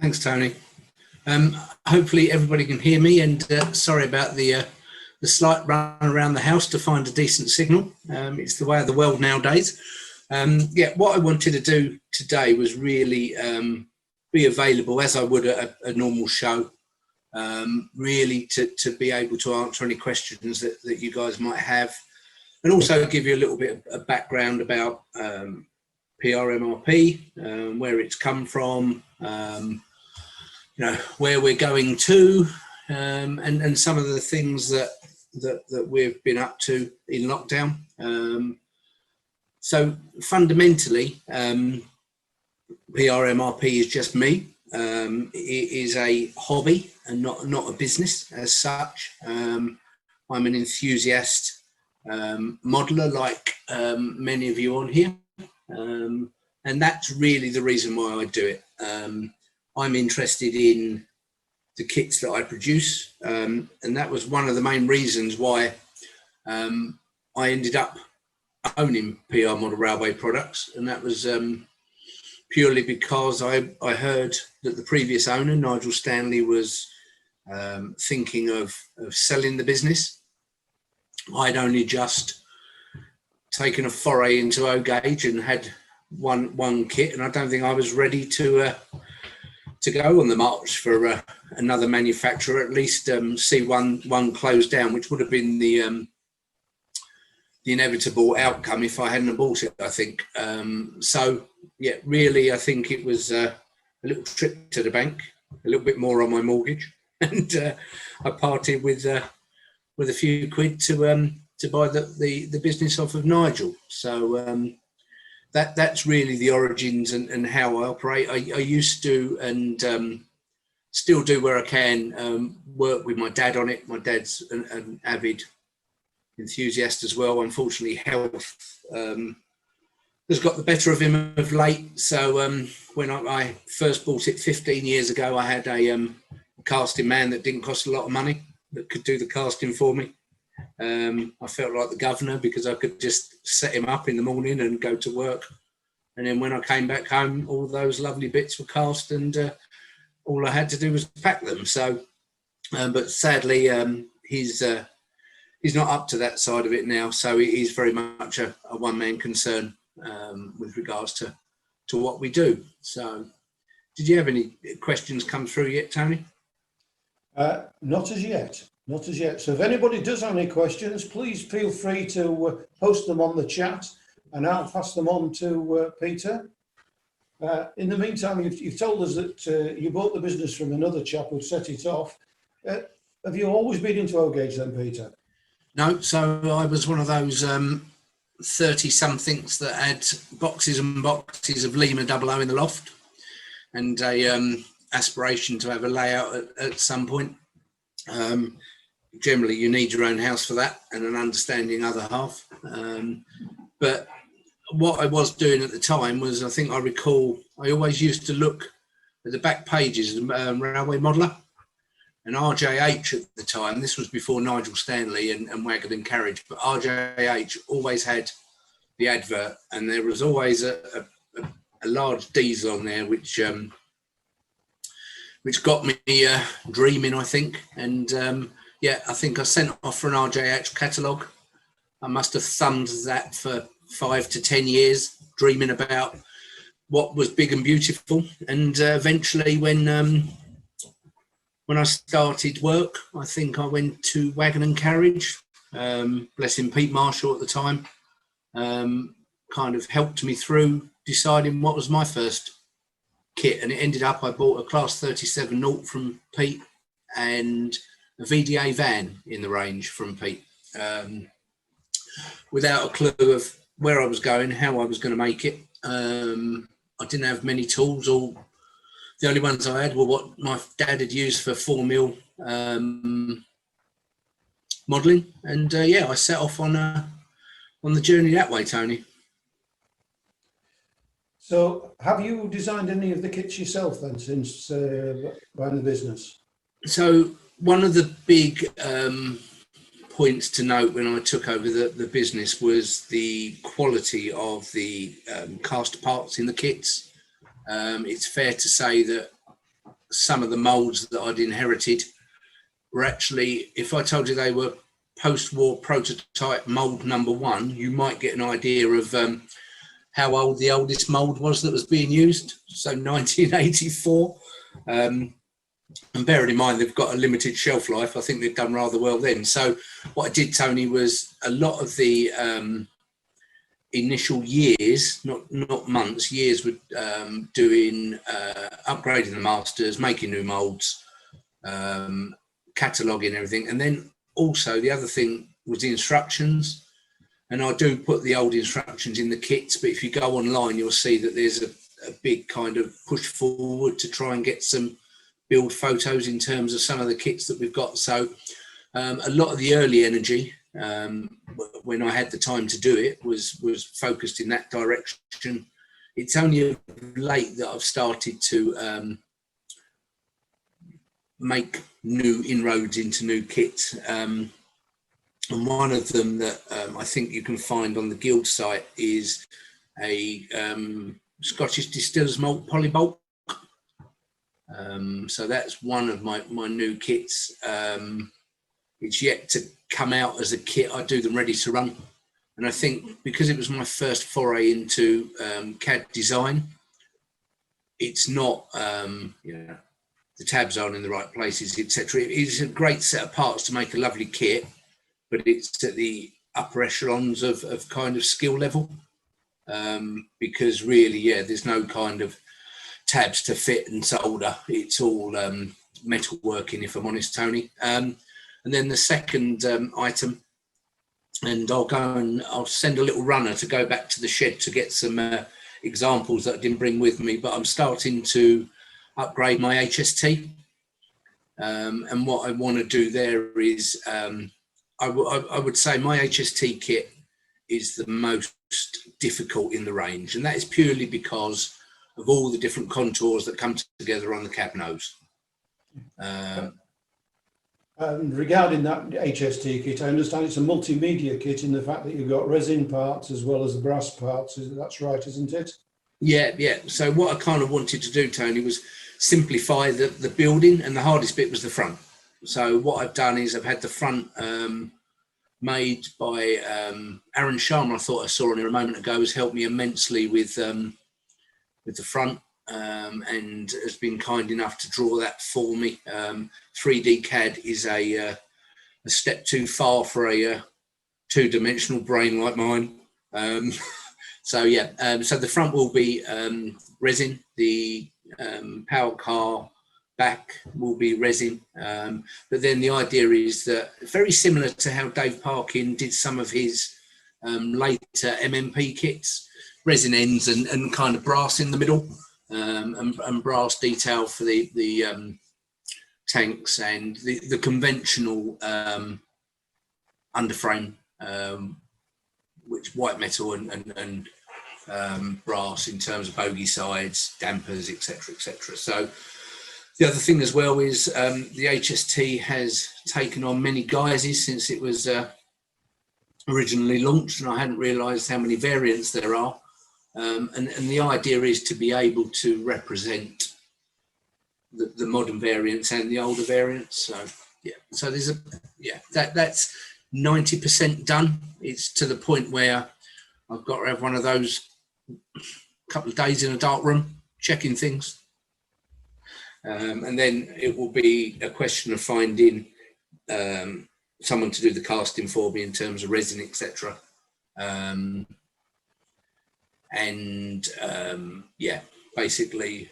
Thanks, Tony. Hopefully everybody can hear me, and sorry about the slight run around the house to find a decent signal. It's the way of the world nowadays. Yeah, what I wanted to do today was really be available as I would at a normal show, really to be able to answer any questions that you guys might have, and also give you a little bit of background about PRMRP, where it's come from, you know, where we're going to, and some of the things that we've been up to in lockdown. So fundamentally, PRMRP is just me. It is a hobby and not a business as such. I'm an enthusiast modeler, like many of you on here, and that's really the reason why I do it. I'm interested in the kits that I produce, and that was one of the main reasons why I ended up owning PR Model Railway products, and that was purely because I heard that the previous owner, Nigel Stanley, was thinking of selling the business. I'd only just taken a foray into O-Gauge and had one kit, and I don't think I was ready to go on the march for another manufacturer, at least see one close down, which would have been the inevitable outcome if I hadn't bought it, I think. So yeah, really, I think it was a little trip to the bank, a little bit more on my mortgage, and I parted with a few quid to buy the business off of Nigel. So that's really the origins and how I operate. I used to, and still do where I can, work with my dad on it. My dad's an avid enthusiast as well. Unfortunately, health has got the better of him of late. So when I first bought it 15 years ago, I had a casting man that didn't cost a lot of money, that could do the casting for me. I felt like the governor because I could just set him up in the morning and go to work, and then when I came back home, all those lovely bits were cast, and all I had to do was pack them. So but sadly, he's not up to that side of it now, so it is very much a one-man concern with regards to what we do. So did you have any questions come through yet, Tony? Not as yet. Not as yet. So if anybody does have any questions, please feel free to post them on the chat, and I'll pass them on to Peter. In the meantime, you've told us that you bought the business from another chap who set it off. Have you always been into O-Gauge then, Peter? No, so I was one of those 30-somethings that had boxes and boxes of Lima 00 in the loft, and a aspiration to have a layout at some point. Generally, you need your own house for that, and an understanding other half. But what I was doing at the time was, I think I recall, I always used to look at the back pages of Railway Modeller, and RJH at the time, this was before Nigel Stanley and Wagon and Carriage, but RJH always had the advert, and there was always a large diesel on there, which got me dreaming, I think. And yeah, I think I sent off for an RJH catalogue. I must have thumbed that for 5 to 10 years, dreaming about what was big and beautiful. And eventually, when I started work, I think I went to Wagon and Carriage. Bless him, Pete Marshall at the time, kind of helped me through deciding what was my first kit, and it ended up I bought a Class 37 Malt from Pete and a VDA van in the range from Pete, without a clue of where I was going, how I was going to make it. I didn't have many tools. The only ones I had were what my dad had used for 4mm modelling, and yeah, I set off on the journey that way, Tony. So have you designed any of the kits yourself then since buying the business? So one of the big points to note when I took over the business was the quality of the cast parts in the kits. It's fair to say that some of the molds that I'd inherited were actually, if I told you they were post-war prototype mold number 1, you might get an idea of how old the oldest mold was that was being used. So 1984. And bearing in mind they've got a limited shelf life, I think they've done rather well then. So what I did, Tony, was a lot of the initial years, not months, years, with doing upgrading the masters, making new molds, cataloguing everything. And then also the other thing was the instructions. And I do put the old instructions in the kits, but if you go online, you'll see that there's a big kind of push forward to try and get some build photos in terms of some of the kits that we've got. So a lot of the early energy, when I had the time to do it, was focused in that direction. It's only of late that I've started to make new inroads into new kits. And one of them that I think you can find on the Guild site is a Scottish Distillers Malt Polybolt. So that's one of my new kits. It's yet to come out as a kit. I do them ready to run. And I think because it was my first foray into CAD design, it's not, the tabs aren't in the right places, etc. It's a great set of parts to make a lovely kit, but it's at the upper echelons of kind of skill level. Because really, there's no kind of tabs to fit and solder. It's all metalworking, if I'm honest, Tony. And then the second item, and I'll send a little runner to go back to the shed to get some examples that I didn't bring with me, but I'm starting to upgrade my HST. And what I want to do there is, I would say my HST kit is the most difficult in the range, and that is purely because of all the different contours that come together on the cab nose. Regarding that HST kit, I understand it's a multimedia kit in the fact that you've got resin parts as well as the brass parts. That's right, isn't it? Yeah. So what I kind of wanted to do, Tony, was simplify the building, and the hardest bit was the front. So what I've done is I've had the front made by Aaron Sharma. I thought I saw on here a moment ago, has helped me immensely with the front, and has been kind enough to draw that for me. 3D CAD is a step too far for a two-dimensional brain like mine. So the front will be resin. The power car back will be resin. But then the idea is that, very similar to how Dave Parkin did some of his later MMP kits, resin ends and kind of brass in the middle, and brass detail for the tanks, and the conventional underframe, which white metal and brass in terms of bogey sides, dampers, etc. So the other thing as well is the HST has taken on many guises since it was originally launched, and I hadn't realised how many variants there are. And the idea is to be able to represent the modern variants and the older variants. So there's that's 90% done. It's to the point where I've got to have one of those couple of days in a dark room checking things, and then it will be a question of finding someone to do the casting for me in terms of resin, etc. Basically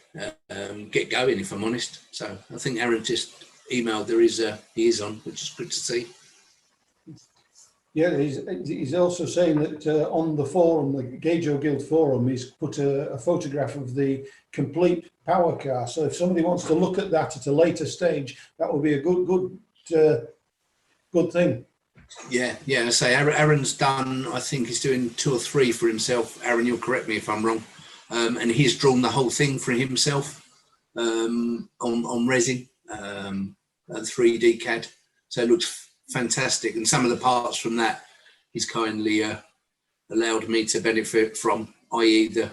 get going, if I'm honest. So I think Aaron just emailed he is on, which is good to see. Yeah, he's also saying that on the forum, the Gageo Guild forum, he's put a photograph of the complete power car. So if somebody wants to look at that at a later stage, that would be a good thing. Yeah. I say Aaron's done, I think he's doing 2 or 3 for himself. Aaron, you'll correct me if I'm wrong. And he's drawn the whole thing for himself on resin, 3D CAD. So it looks fantastic. And some of the parts from that he's kindly allowed me to benefit from, i.e. the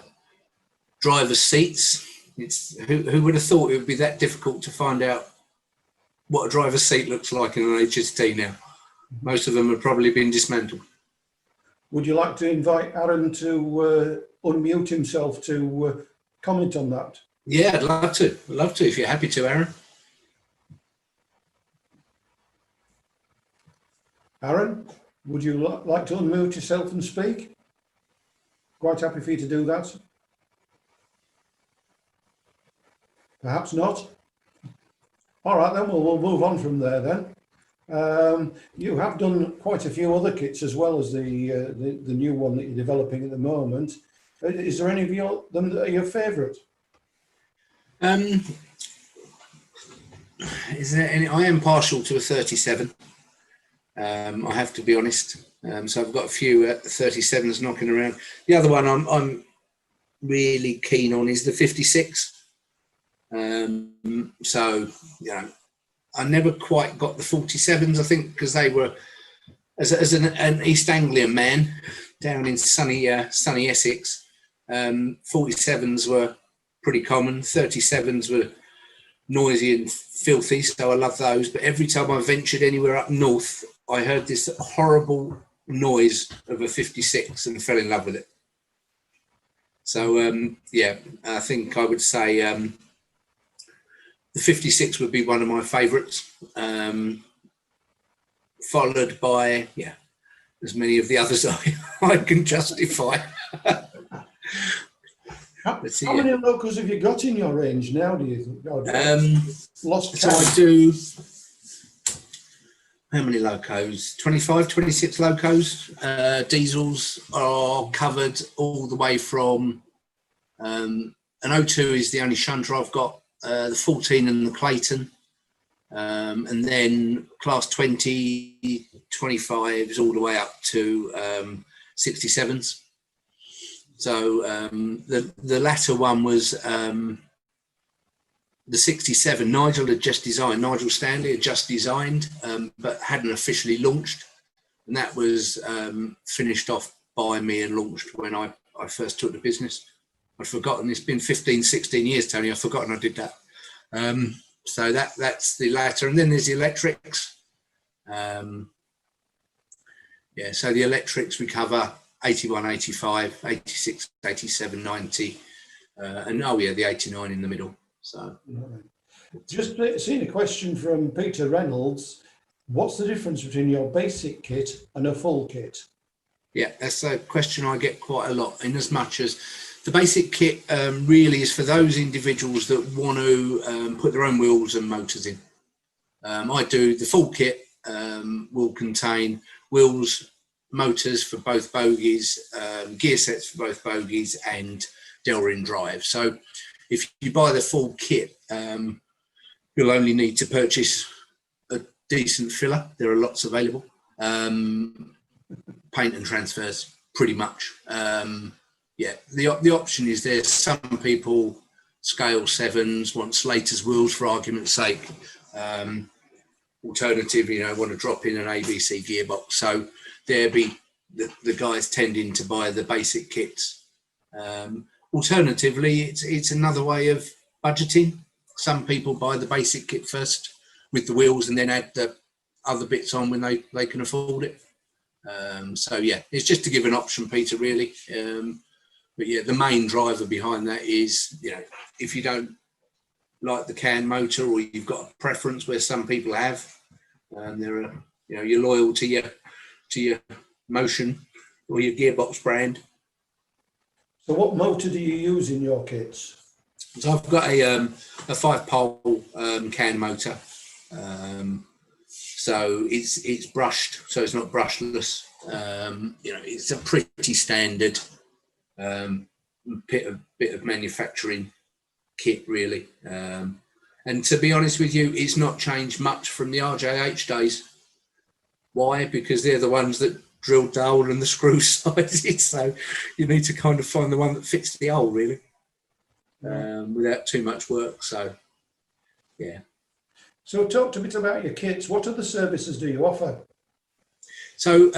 driver's seats. It's who would have thought it would be that difficult to find out what a driver's seat looks like in an HST now. Most of them have probably been dismantled. Would you like to invite Aaron to unmute himself to comment on that? Yeah, I'd love to. I'd love to if you're happy to, Aaron. Aaron, would you like to unmute yourself and speak? Quite happy for you to do that. Perhaps not. All right, then we'll move on from there then. You have done quite a few other kits as well as the new one that you're developing at the moment. Is there any of them that are your favourite? Is there any? I am partial to a 37. I have to be honest. So I've got a few 37s knocking around. The other one I'm really keen on is the 56. So, you know, I never quite got the 47s, I think, because they were, as an East Anglian man down in sunny Essex, 47s were pretty common. 37s were noisy and filthy, so I love those. But every time I ventured anywhere up north, I heard this horrible noise of a 56 and fell in love with it. So, yeah, I think I would say the 56 would be one of my favourites, followed by, yeah, as many of the others I can justify. How many locos have you got in your range now, do you think? Lost so count. I do, how many locos? 25, 26 locos. Diesels are covered all the way from, an 02 is the only shunter I've got, the 14 and the Clayton, and then class 20, 25s all the way up to 67s. So the latter one was the 67. Nigel Stanley had just designed, but hadn't officially launched. And that was finished off by me and launched when I first took the business. I'd forgotten, it's been 15, 16 years, Tony. I've forgotten I did that. So that's the latter. And then there's the electrics. Yeah, so the electrics we cover 81, 85, 86, 87, 90, and oh yeah, the 89 in the middle. So just seen a question from Peter Reynolds. What's the difference between your basic kit and a full kit? Yeah, that's a question I get quite a lot, in as much as the basic kit really is for those individuals that want to put their own wheels and motors in. I do the full kit, will contain wheels, motors for both bogies, gear sets for both bogies, and Delrin drive. So if you buy the full kit, you'll only need to purchase a decent filler. There are lots available. Paint and transfers, pretty much. Yeah, the option is there. Some people scale 7s, want Slater's wheels for argument's sake. Alternative, you know, want to drop in an ABC gearbox. So there be the guys tending to buy the basic kits. Alternatively, it's another way of budgeting. Some people buy the basic kit first with the wheels and then add the other bits on when they can afford it. So yeah, it's just to give an option, Peter, really. But yeah, the main driver behind that is, you know, if you don't like the can motor, or you've got a preference where some people have, there are, you know, you're loyal to your Motion or your gearbox brand. So what motor do you use in your kits? So I've got a 5-pole can motor. So it's brushed, so it's not brushless. You know, it's a pretty standard bit of manufacturing kit, really. And to be honest with you, it's not changed much from the RJH days. Why? Because they're the ones that drilled the hole and the screw sizes. So you need to kind of find the one that fits the hole, really, without too much work. So, yeah. So talk to me about your kits. What other services do you offer? So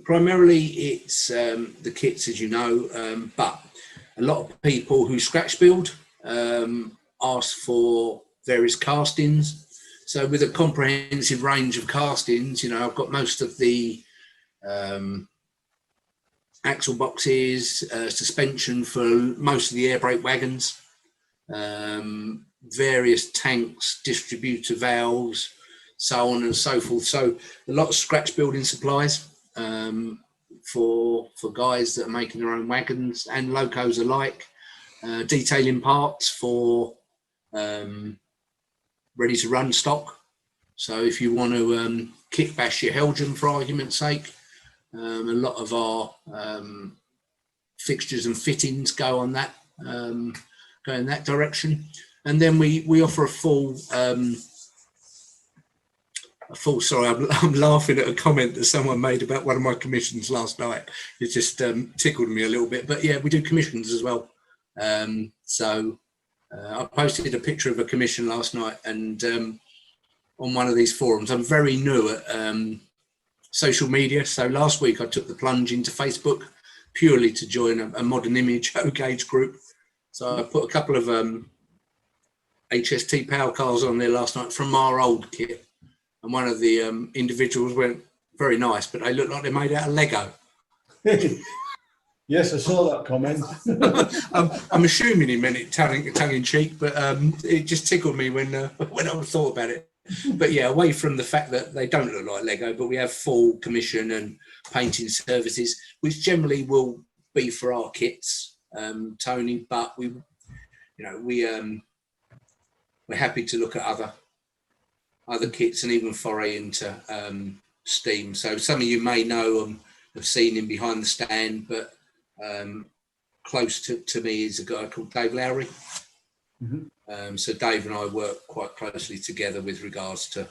primarily it's the kits, as you know, but a lot of people who scratch build asked for various castings. So with a comprehensive range of castings, I've got most of the axle boxes, suspension for most of the air brake wagons, various tanks, distributor valves, so on and so forth. So a lot of scratch building supplies for guys that are making their own wagons and locos alike, detailing parts for ready to run stock. So if you want to kit bash your Helgen, for argument's sake, a lot of our fixtures and fittings go on that, go in that direction. And then we offer a full, sorry, I'm laughing at a comment that someone made about one of my commissions last night. It just tickled me a little bit, but yeah, we do commissions as well. So I posted a picture of a commission last night, and on one of these forums. I'm very new at social media. So last week I took the plunge into Facebook purely to join a modern image O-gauge group. So I put a couple of HST power cars on there last night from our old kit. And one of the individuals went, very nice, but they look like they're made out of Lego. Yes, I saw that comment. I'm assuming he meant it tongue in cheek, but it just tickled me when I thought about it. But yeah, away from the fact that they don't look like Lego, but we have full commission and painting services, which generally will be for our kits, Tony. But we're happy to look at other kits and even foray into steam. So some of you may know have seen him behind the stand, but close to me is a guy called Dave Lowry. Mm-hmm. So Dave and I work quite closely together with regards to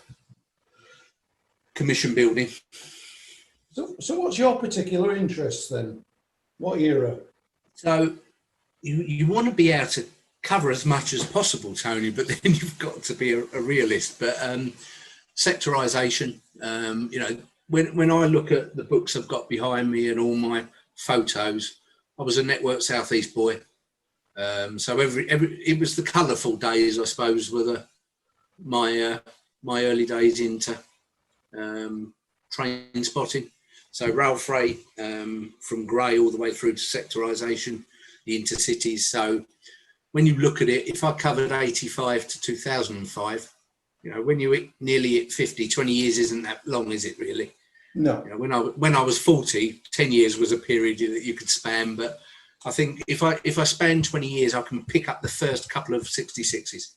commission building. So what's your particular interest then? What era? So you want to be able to cover as much as possible, Tony, but then you've got to be a realist. But sectorization, when I look at the books I've got behind me and all my photos, I was a Network Southeast boy. So it was the colourful days, I suppose, were my early days into train spotting. So rail freight from grey all the way through to sectorisation, the intercities. So when you look at it, if I covered 85 to 2005, when you nearly hit 50, 20 years isn't that long, is it really? No. When I was 40, 10 years was a period that you could span, but I think if I span 20 years, I can pick up the first couple of 66s.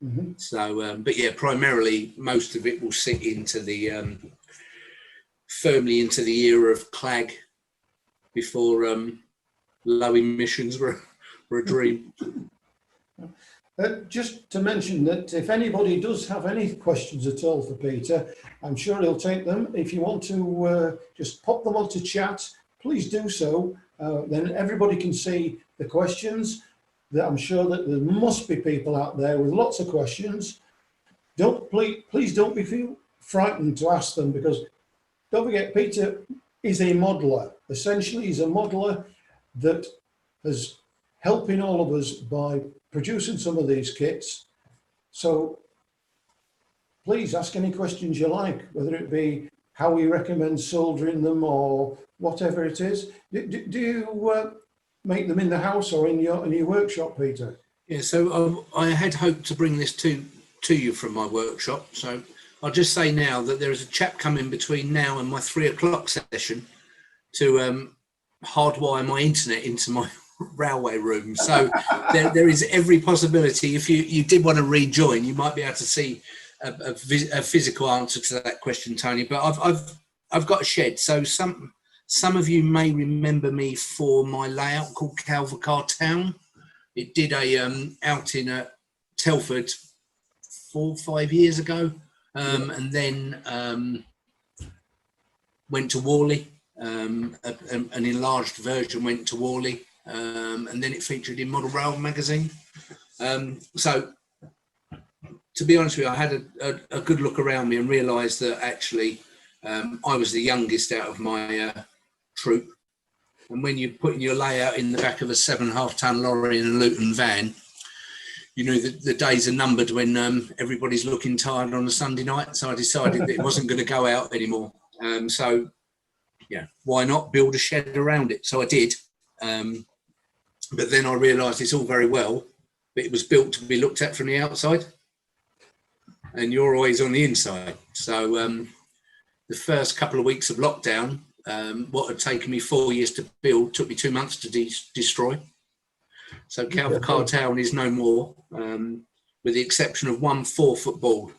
Mm-hmm. So, but yeah, primarily most of it will sit into the firmly into the era of clag before low emissions were a dream. Just to mention that if anybody does have any questions at all for Peter, I'm sure he'll take them. If you want to just pop them onto chat, please do so. Then everybody can see the questions. That I'm sure that there must be people out there with lots of questions. Please don't feel frightened to ask them, because don't forget, Peter is a modeler. Essentially, he's a modeler that is helping all of us by producing some of these kits. So please ask any questions you like, whether it be how we recommend soldering them or whatever it is. Do you make them in the house or in your workshop, Peter? Yeah, so I had hoped to bring this to you from my workshop. So I'll just say now that there is a chap coming between now and my 3 o'clock session to hardwire my internet into my railway room. So there is every possibility, if you did want to rejoin, you might be able to see a physical answer to that question, Tony. But I've got a shed. So some of you may remember me for my layout called Calvercar Town. It did a outing at Telford 4 or 5 years ago, and then went to Worley. An enlarged version went to Worley, and then it featured in Model Rail magazine. So to be honest with you, I had a good look around me and realised that actually I was the youngest out of my troop. And when you're putting your layout in the back of a 7.5 ton lorry in a Luton van, you know, the days are numbered when everybody's looking tired on a Sunday night. So I decided that it wasn't going to go out anymore. So, yeah, why not build a shed around it? So I did. But then I realised it's all very well, but it was built to be looked at from the outside. And you're always on the inside. So the first couple of weeks of lockdown, what had taken me 4 years to build took me 2 months to destroy. So Calvert Town is no more, with the exception of one 4-foot board,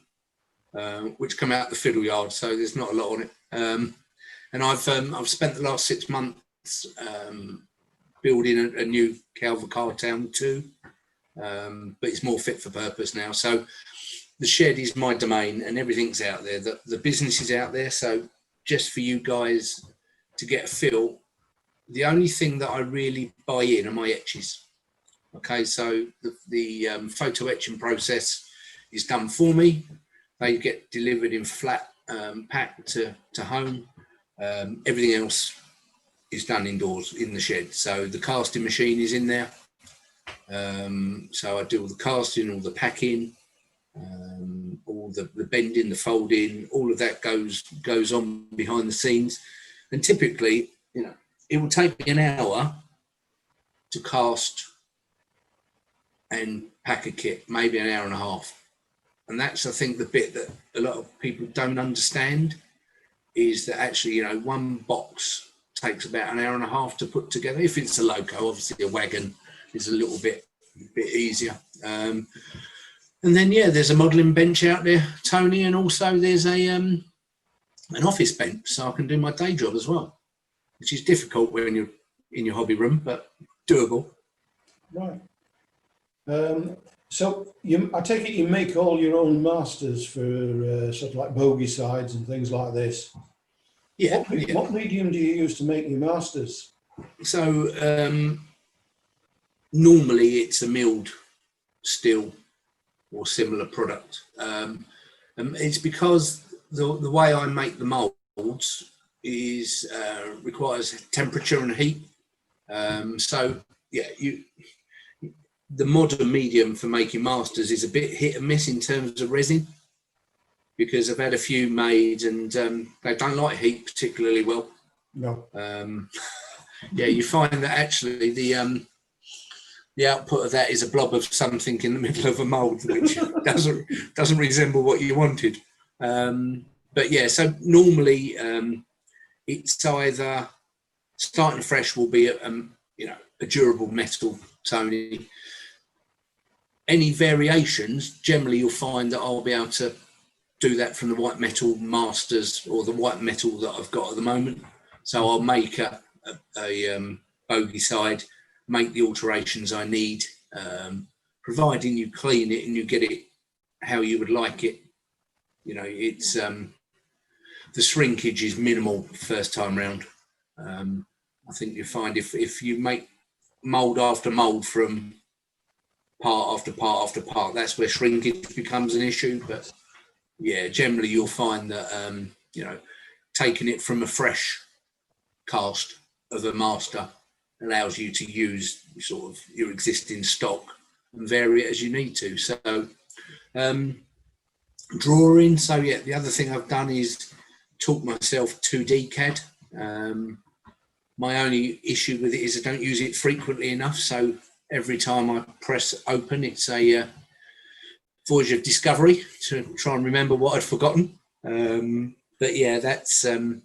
which come out the fiddle yard. So there's not a lot on it. And I've spent the last 6 months building a new Calvert Town too, but it's more fit for purpose now. So the shed is my domain and everything's out there. The business is out there. So just for you guys to get a feel, the only thing that I really buy in are my etches. Okay, so the photo etching process is done for me. They get delivered in flat pack to home. Everything else is done indoors in the shed. So the casting machine is in there. So I do all the casting, all the packing, all the bending, the folding, all of that goes on behind the scenes. And typically, you know, it will take me an hour to cast and pack a kit, maybe an hour and a half. And that's, I think, the bit that a lot of people don't understand is that actually, you know, one box takes about an hour and a half to put together. If it's a loco, obviously a wagon is a little bit easier. And then, yeah, there's a modelling bench out there, Tony, and also there's an office bench, so I can do my day job as well, which is difficult when you're in your hobby room, but doable. Right. So I take it you make all your own masters for sort of like bogey sides and things like this. Yeah. What medium do you use to make your masters? So normally it's a milled steel or similar product. It's because the way I make the molds is requires temperature and heat. So yeah, the modern medium for making masters is a bit hit and miss in terms of resin, because I've had a few made and they don't like heat particularly well. No. Yeah, you find that actually the output of that is a blob of something in the middle of a mold, which doesn't resemble what you wanted. But yeah, so normally it's either starting fresh will be a durable metal, Tony. Any variations, generally you'll find that I'll be able to do that from the white metal masters or the white metal that I've got at the moment. So I'll make a bogey side, make the alterations I need, providing you clean it and you get it how you would like it. You know, it's the shrinkage is minimal first time round. I think you find if you make mold after mold from part after part after part, that's where shrinkage becomes an issue. But yeah, generally you'll find that taking it from a fresh cast of a master allows you to use sort of your existing stock and vary it as you need to. So drawing. So yeah, the other thing I've done is taught myself 2D CAD. My only issue with it is I don't use it frequently enough. So every time I press open, it's a voyage of discovery to try and remember what I'd forgotten. But yeah, that's kind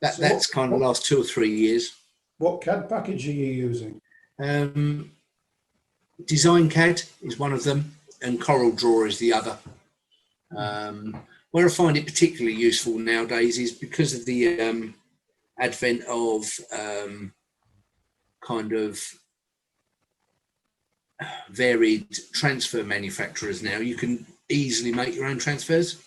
of the last 2 or 3 years. What CAD package are you using? Design CAD is one of them, and Coral Draw is the other. Where I find it particularly useful nowadays is because of the advent of kind of varied transfer manufacturers now. You can easily make your own transfers,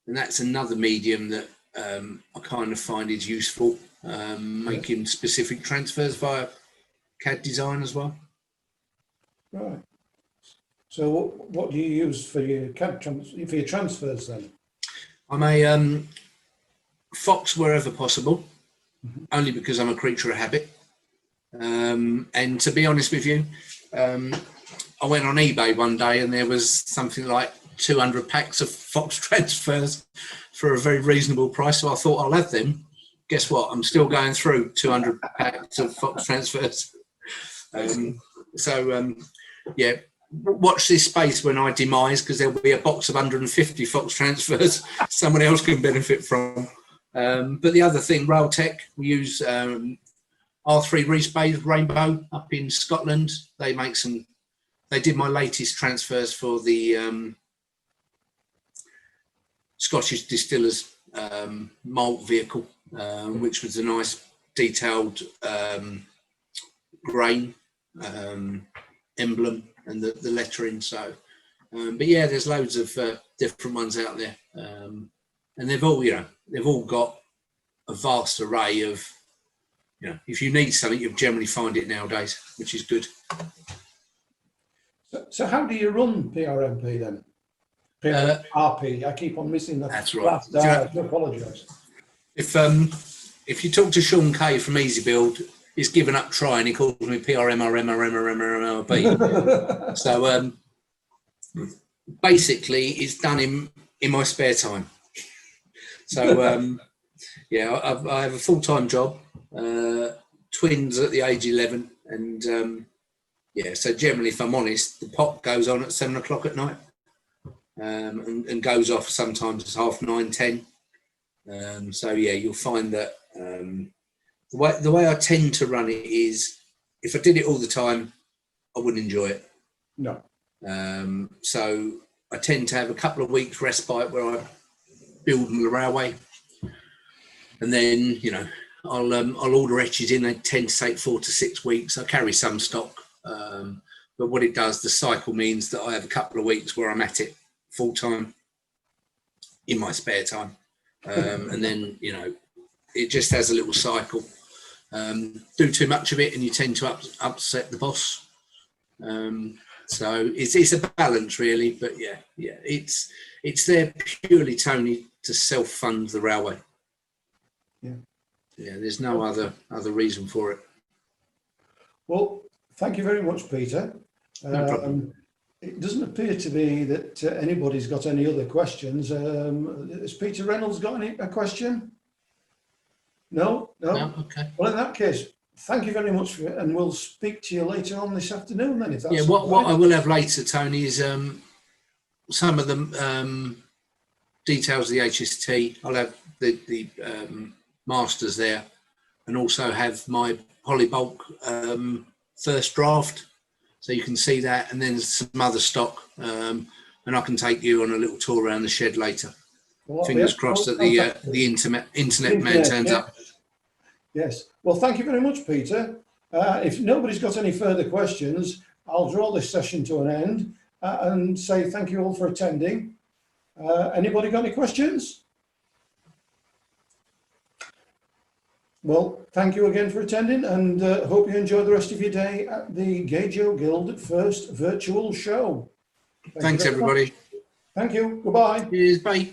and that's another medium that I kind of find is useful, making specific transfers via CAD design as well. Right. So what do you use for your CAD for your transfers then? I'm a Fox wherever possible. only because I'm a creature of habit. And to be honest with you, I went on eBay one day and there was something like 200 packs of Fox transfers for a very reasonable price. So I thought I'll have them. Guess what? I'm still going through 200 packs of Fox transfers. Yeah, watch this space when I demise, because there'll be a box of 150 Fox transfers someone else can benefit from. But the other thing, Railtech, we use R3 Respay Rainbow up in Scotland. They make some. They did my latest transfers for the Scottish Distillers Malt vehicle, which was a nice detailed grain emblem and the lettering. So, but yeah, there's loads of different ones out there, and they've all got a vast array of. If you need something, you'll generally find it nowadays, which is good. So how do you run PRMP then? PRMRP. I keep on missing that. That's right. I do apologise. If you talk to Sean Kay from Easy Build, he's given up trying. He calls me PRMRP. So basically, it's done in my spare time. So I have a full-time job, twins at the age 11, and so generally, if I'm honest, the pot goes on at 7 o'clock at night, and goes off sometimes at 9:30, 10. You'll find that the way I tend to run it is, if I did it all the time, I wouldn't enjoy it. No. So I tend to have a couple of weeks respite where I build the railway, and then I'll order etches in. They tend to take 4 to 6 weeks. I carry some stock, but what it does, the cycle means that I have a couple of weeks where I'm at it full time in my spare time, and then it just has a little cycle. Do too much of it and you tend to upset the boss. So it's a balance really, but it's there purely, Tony, to self-fund the railway. There's no other reason for it. Well, thank you very much, Peter. No problem. It doesn't appear to be that anybody's got any other questions. Has Peter Reynolds got a question? No? Okay. Well, in that case, thank you very much for it, and we'll speak to you later on this afternoon then, if that's what I will have later, Tony, is some of the details of the HST. I'll have the masters there, and also have my Polybolt first draft, so you can see that, and then some other stock, and I can take you on a little tour around the shed later. Well, fingers crossed that the internet man turns up. Yes. Well, thank you very much, Peter. If nobody's got any further questions, I'll draw this session to an end and say thank you all for attending. Anybody got any questions? Well, thank you again for attending, and hope you enjoy the rest of your day at the Gageo Guild first virtual show. Thanks, everybody. Thank you. Goodbye. Cheers. Bye.